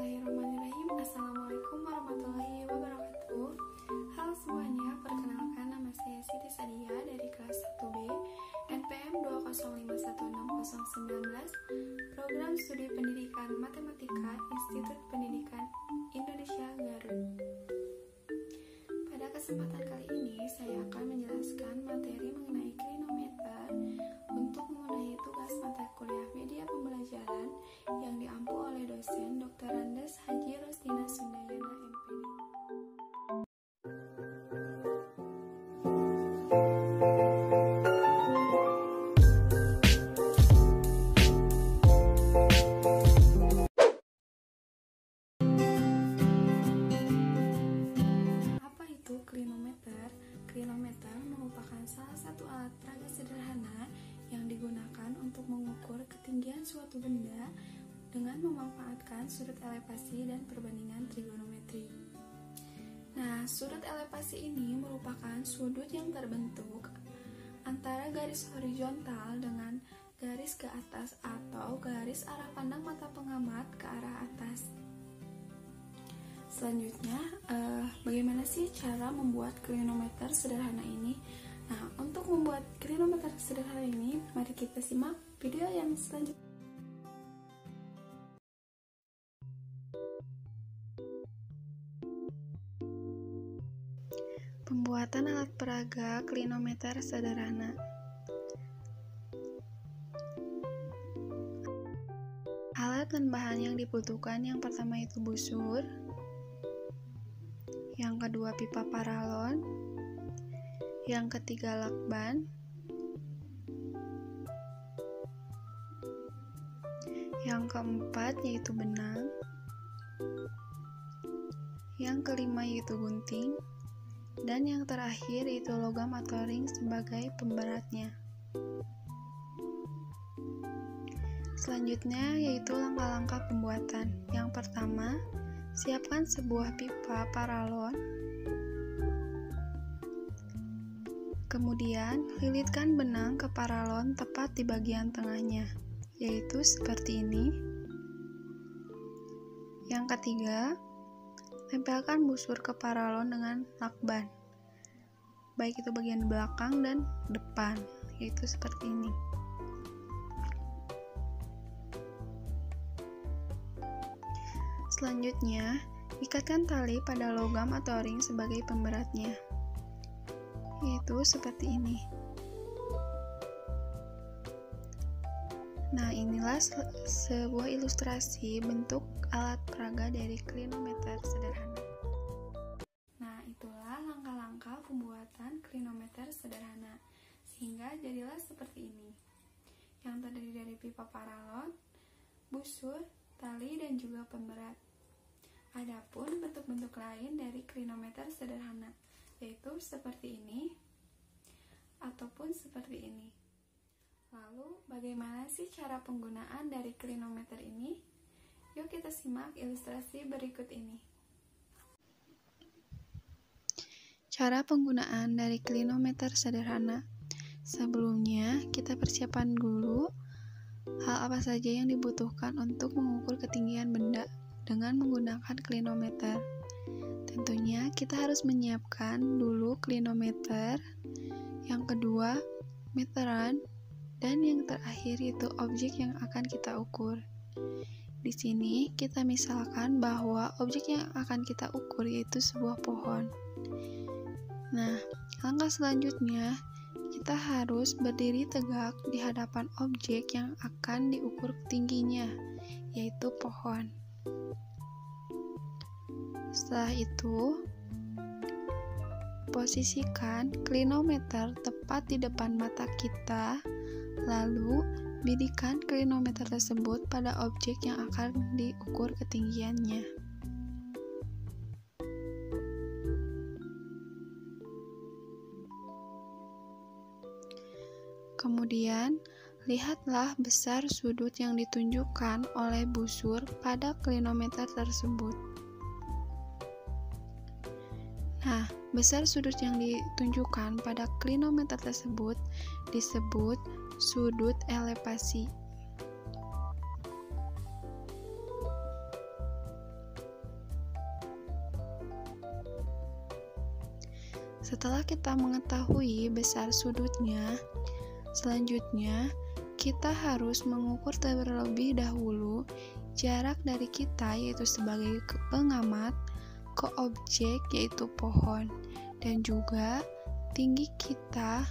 Bismillahirrahmanirrahim. Assalamualaikum warahmatullahi wabarakatuh. Halo semuanya, perkenalkan nama saya Siti Sadia dari kelas 1B NPM 205160019 Program Studi Pendidikan Matematika Institut Pendidikan Indonesia Garut. Pada kesempatan kali ini saya akan menjelaskan materi mengenai klinometer untuk memenuhi tugas mata kuliah media pembelajaran yang diampu oleh dosen Dr. Andes Haji Rosdina Sundayana MPD. Apa itu klinometer? Klinometer merupakan salah satu alat peraga sederhana yang digunakan untuk mengukur ketinggian suatu benda dengan memanfaatkan sudut elevasi dan perbandingan trigonometri. Nah, sudut elevasi ini merupakan sudut yang terbentuk antara garis horizontal dengan garis ke atas atau garis arah pandang mata pengamat ke arah atas. Selanjutnya, bagaimana sih cara membuat klinometer sederhana ini? Nah, untuk membuat klinometer sederhana ini, mari kita simak video yang selanjutnya. Pembuatan alat peraga klinometer sederhana. Alat dan bahan yang dibutuhkan yang pertama itu busur, yang kedua pipa paralon, yang ketiga lakban, yang keempat yaitu benang, yang kelima yaitu gunting, dan yang terakhir yaitu logam atau ring sebagai pemberatnya. Selanjutnya yaitu langkah-langkah pembuatan. Yang pertama, siapkan sebuah pipa paralon. Kemudian, lilitkan benang ke paralon tepat di bagian tengahnya, yaitu seperti ini. Yang ketiga, tempelkan busur ke paralon dengan lakban, baik itu bagian belakang dan depan, yaitu seperti ini. Selanjutnya, ikatkan tali pada logam atau ring sebagai pemberatnya, yaitu seperti ini. Nah, inilah sebuah ilustrasi bentuk alat peraga dari klinometer sederhana. Nah, itulah langkah-langkah pembuatan klinometer sederhana, sehingga jadilah seperti ini, yang terdiri dari pipa paralon, busur, tali, dan juga pemberat. Adapun bentuk-bentuk lain dari klinometer sederhana, yaitu seperti ini ataupun seperti ini. Lalu, bagaimana sih cara penggunaan dari klinometer ini? Yuk kita simak ilustrasi berikut ini. Cara penggunaan dari klinometer sederhana. Sebelumnya, kita persiapkan dulu hal apa saja yang dibutuhkan untuk mengukur ketinggian benda dengan menggunakan klinometer. Tentunya kita harus menyiapkan dulu klinometer, yang kedua meteran, dan yang terakhir itu objek yang akan kita ukur. Di sini kita misalkan bahwa objek yang akan kita ukur yaitu sebuah pohon. Nah, langkah selanjutnya kita harus berdiri tegak di hadapan objek yang akan diukur tingginya, yaitu pohon. Setelah itu, posisikan klinometer tepat di depan mata kita, lalu bidikan klinometer tersebut pada objek yang akan diukur ketinggiannya. Kemudian, lihatlah besar sudut yang ditunjukkan oleh busur pada klinometer tersebut. Nah, besar sudut yang ditunjukkan pada klinometer tersebut disebut sudut elevasi. Setelah kita mengetahui besar sudutnya, selanjutnya kita harus mengukur terlebih dahulu jarak dari kita, yaitu sebagai pengamat, ke objek, yaitu pohon, dan juga tinggi kita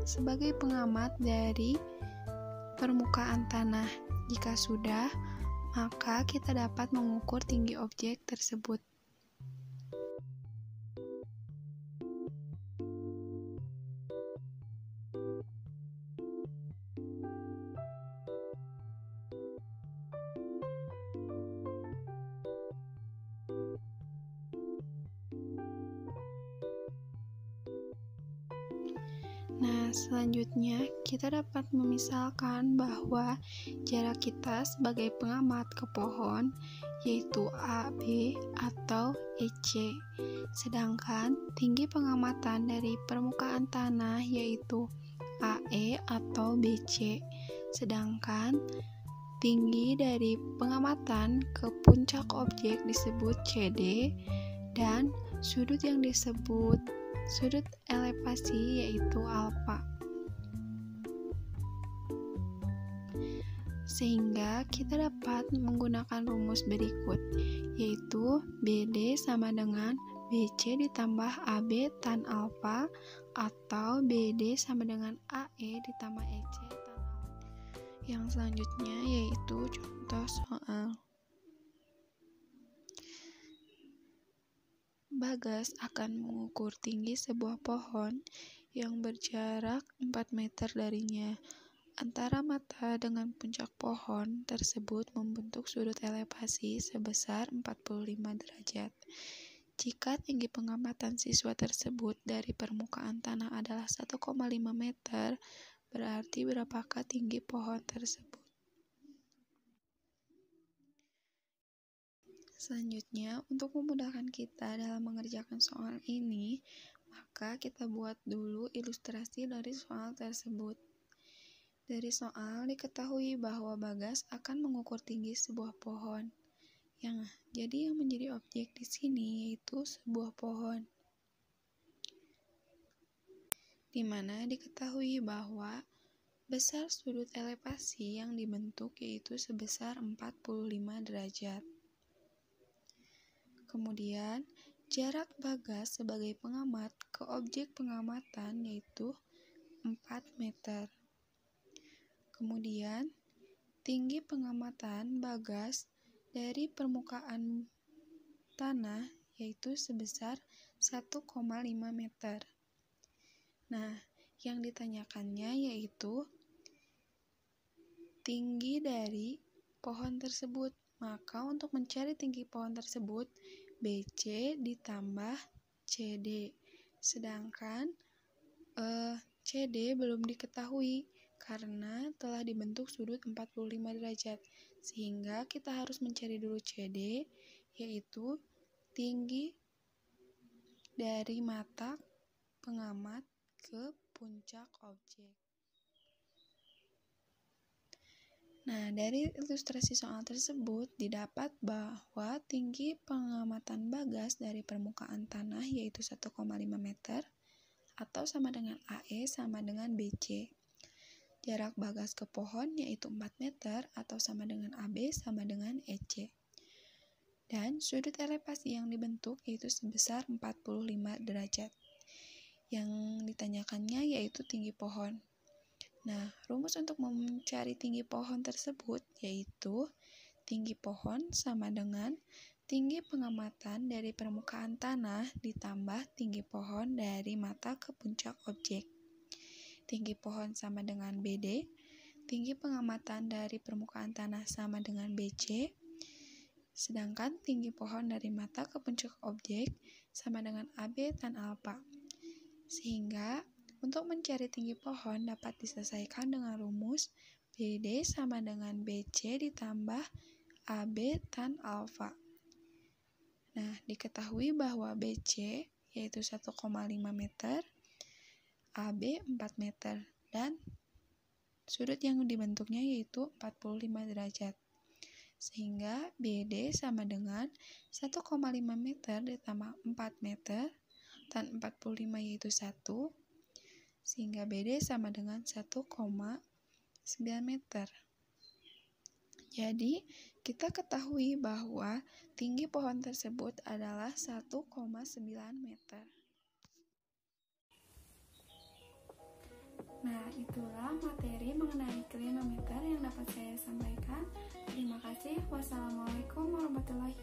sebagai pengamat dari permukaan tanah. Jika sudah, maka kita dapat mengukur tinggi objek tersebut. Nah, selanjutnya kita dapat memisalkan bahwa jarak kita sebagai pengamat ke pohon yaitu AB atau EC. Sedangkan tinggi pengamatan dari permukaan tanah yaitu AE atau BC. Sedangkan tinggi dari pengamatan ke puncak objek disebut CD, dan sudut yang disebut sudut elevasi yaitu alfa. Sehingga kita dapat menggunakan rumus berikut, yaitu BD sama dengan BC ditambah AB tan alfa, atau BD sama dengan AE ditambah EC tan alfa. Yang selanjutnya yaitu contoh soal. Bagas akan mengukur tinggi sebuah pohon yang berjarak 4 meter darinya. Antara mata dengan puncak pohon tersebut membentuk sudut elevasi sebesar 45 derajat. Jika tinggi pengamatan siswa tersebut dari permukaan tanah adalah 1,5 meter, berarti berapakah tinggi pohon tersebut? Selanjutnya, untuk memudahkan kita dalam mengerjakan soal ini, maka kita buat dulu ilustrasi dari soal tersebut. Dari soal diketahui bahwa Bagas akan mengukur tinggi sebuah pohon. Jadi yang menjadi objek di sini yaitu sebuah pohon. Di mana diketahui bahwa besar sudut elevasi yang dibentuk yaitu sebesar 45 derajat. Kemudian, jarak Bagas sebagai pengamat ke objek pengamatan yaitu 4 meter. Kemudian, tinggi pengamatan Bagas dari permukaan tanah yaitu sebesar 1,5 meter. Nah, yang ditanyakannya yaitu tinggi dari pohon tersebut. Maka untuk mencari tinggi pohon tersebut, BC ditambah CD. Sedangkan CD belum diketahui karena telah dibentuk sudut 45 derajat. Sehingga kita harus mencari dulu CD, yaitu tinggi dari mata pengamat ke puncak objek. Nah, dari ilustrasi soal tersebut didapat bahwa tinggi pengamatan Bagas dari permukaan tanah yaitu 1,5 meter atau sama dengan AE sama dengan BC. Jarak Bagas ke pohon yaitu 4 meter atau sama dengan AB sama dengan EC. Dan sudut elevasi yang dibentuk yaitu sebesar 45 derajat. Yang ditanyakannya yaitu tinggi pohon. Nah, rumus untuk mencari tinggi pohon tersebut yaitu tinggi pohon sama dengan tinggi pengamatan dari permukaan tanah ditambah tinggi pohon dari mata ke puncak objek. Tinggi pohon sama dengan BD, tinggi pengamatan dari permukaan tanah sama dengan BC, sedangkan tinggi pohon dari mata ke puncak objek sama dengan AB tan alfa. Sehingga untuk mencari tinggi pohon dapat diselesaikan dengan rumus BD sama dengan BC ditambah AB tan alfa. Nah, diketahui bahwa BC yaitu 1,5 meter, AB 4 meter, dan sudut yang dibentuknya yaitu 45 derajat. Sehingga BD sama dengan 1,5 meter ditambah 4 meter tan 45 yaitu 1, sehingga BD sama dengan 1,9 meter. Jadi, kita ketahui bahwa tinggi pohon tersebut adalah 1,9 meter. Nah, itulah materi mengenai klinometer yang dapat saya sampaikan. Terima kasih. Wassalamualaikum warahmatullahi